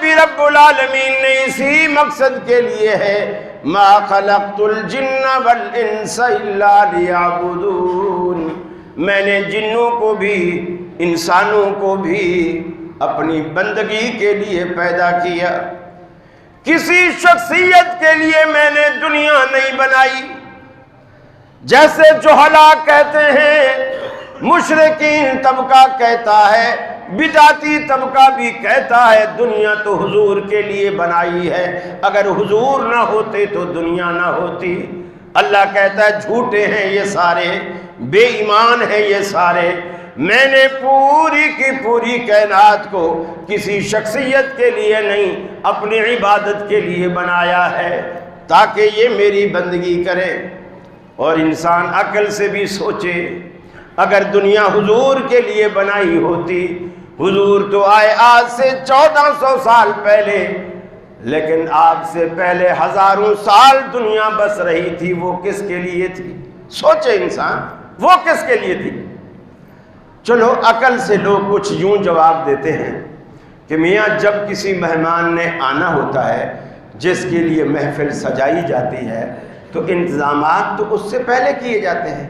بھی رب العالمین نے اسی مقصد کے لیے ہے ما خلقت الجن والانس الا لیعبدون، میں نے جنوں کو بھی انسانوں کو بھی اپنی بندگی کے لیے پیدا کیا، کسی شخصیت کے لیے میں نے دنیا نہیں بنائی۔ جیسے جہلا کہتے ہیں، مشرکین طبقہ کہتا ہے، بدعتی طبقہ بھی کہتا ہے دنیا تو حضور کے لیے بنائی ہے، اگر حضور نہ ہوتے تو دنیا نہ ہوتی۔ اللہ کہتا ہے جھوٹے ہیں یہ سارے، بے ایمان ہیں یہ سارے، میں نے پوری کی پوری کائنات کو کسی شخصیت کے لیے نہیں اپنی عبادت کے لیے بنایا ہے تاکہ یہ میری بندگی کرے۔ اور انسان عقل سے بھی سوچے، اگر دنیا حضور کے لیے بنائی ہوتی، حضور تو آئے آج سے 1400 سال پہلے، لیکن آپ سے پہلے ہزاروں سال دنیا بس رہی تھی، وہ کس کے لیے تھی؟ سوچے انسان، وہ کس کے لیے تھی؟ چلو عقل سے لوگ کچھ یوں جواب دیتے ہیں کہ میاں جب کسی مہمان نے آنا ہوتا ہے، جس کے لیے محفل سجائی جاتی ہے، تو انتظامات تو اس سے پہلے کیے جاتے ہیں۔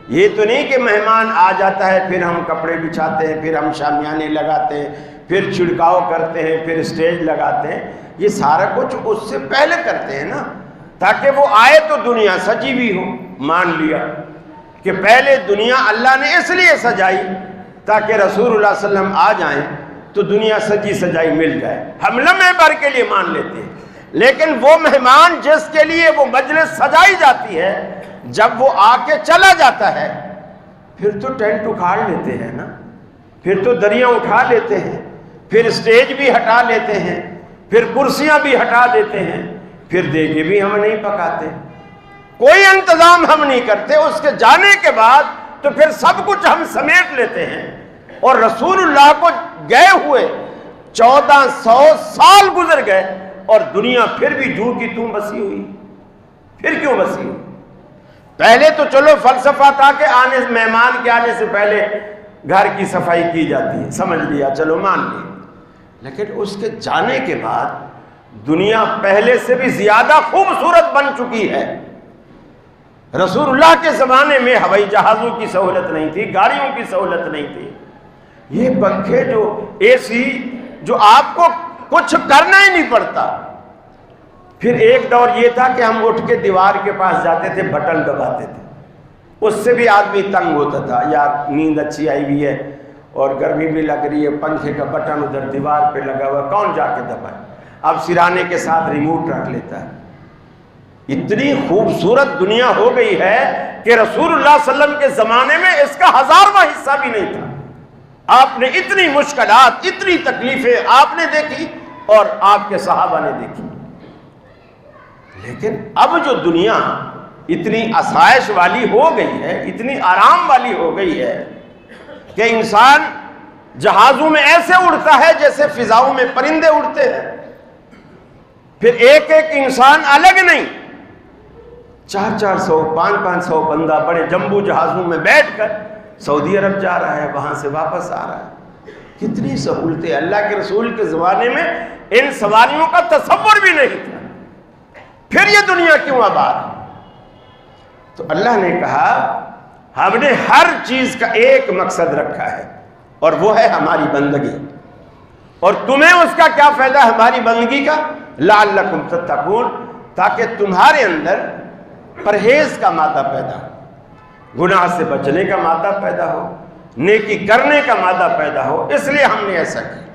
یہ تو نہیں کہ مہمان آ جاتا ہے پھر ہم کپڑے بچھاتے ہیں، پھر ہم شامیانے لگاتے ہیں، پھر چھڑکاؤ کرتے ہیں، پھر اسٹیج لگاتے ہیں، یہ سارا کچھ اس سے پہلے کرتے ہیں نا، تاکہ وہ آئے تو دنیا سجی ہوئی ہو۔ مان لیا کہ پہلے دنیا اللہ نے اس لیے سجائی تاکہ رسول اللہ صلی اللہ علیہ وسلم آ جائیں تو دنیا سجی سجائی مل جائے، ہم لمحے بھر کے لیے مان لیتے ہیں۔ لیکن وہ مہمان جس کے لیے وہ مجلس سجائی جاتی ہے، جب وہ آ کے چلا جاتا ہے پھر تو ٹینٹ اکھاڑ لیتے ہیں نا، پھر تو دریاں اٹھا لیتے ہیں، پھر اسٹیج بھی ہٹا لیتے ہیں، پھر کرسیاں بھی ہٹا دیتے ہیں، پھر دیگے بھی ہم نہیں پکاتے، کوئی انتظام ہم نہیں کرتے۔ اس کے جانے کے بعد تو پھر سب کچھ ہم سمیٹ لیتے ہیں۔ اور رسول اللہ کو گئے ہوئے 1400 سال گزر گئے اور دنیا پھر بھی جوں کی توں بسی ہوئی۔ پھر کیوں بسی ہوئی؟ پہلے تو چلو فلسفہ تھا کہ مہمان کے آنے سے پہلے گھر کی صفائی کی جاتی ہے، سمجھ لیا، چلو مان لیا، لیکن اس کے جانے کے بعد دنیا پہلے سے بھی زیادہ خوبصورت بن چکی ہے۔ رسول اللہ کے زمانے میں ہوائی جہازوں کی سہولت نہیں تھی، گاڑیوں کی سہولت نہیں تھی، یہ پنکھے جو اے سی جو آپ کو کچھ کرنا ہی نہیں پڑتا۔ پھر ایک دور یہ تھا کہ ہم اٹھ کے دیوار کے پاس جاتے تھے، بٹن دباتے تھے، اس سے بھی آدمی تنگ ہوتا تھا، یار نیند اچھی آئی ہوئی ہے اور گرمی بھی لگ رہی ہے، پنکھے کا بٹن ادھر دیوار پہ لگا ہوا، کون جا کے دبائے؟ اب سرانے کے ساتھ ریموٹ رکھ لیتا ہے۔ اتنی خوبصورت دنیا ہو گئی ہے کہ رسول اللہ صلی اللہ علیہ وسلم کے زمانے میں اس کا 1000واں حصہ بھی نہیں تھا۔ آپ نے اتنی مشکلات، اتنی تکلیفیں آپ نے دیکھی اور آپ کے صحابہ نے دیکھی، لیکن اب جو دنیا اتنی آسائش والی ہو گئی ہے، اتنی آرام والی ہو گئی ہے کہ انسان جہازوں میں ایسے اڑتا ہے جیسے فضاؤں میں پرندے اڑتے ہیں۔ پھر ایک ایک انسان الگ نہیں، 400 500 بندہ بڑے جمبو جہازوں میں بیٹھ کر سعودی عرب جا رہا ہے، وہاں سے واپس آ رہا ہے۔ کتنی سہولتیں! اللہ کے رسول کے زمانے میں ان سواریوں کا تصور بھی نہیں تھا، پھر یہ دنیا کیوں آباد؟ تو اللہ نے کہا ہم نے ہر چیز کا ایک مقصد رکھا ہے اور وہ ہے ہماری بندگی، اور تمہیں اس کا کیا فائدہ ہماری بندگی کا؟ لعلکم تتقون، تاکہ تمہارے اندر پرہیز کا مادہ پیدا ہو، گناہ سے بچنے کا مادہ پیدا ہو، نیکی کرنے کا مادہ پیدا ہو، اس لیے ہم نے ایسا کیا۔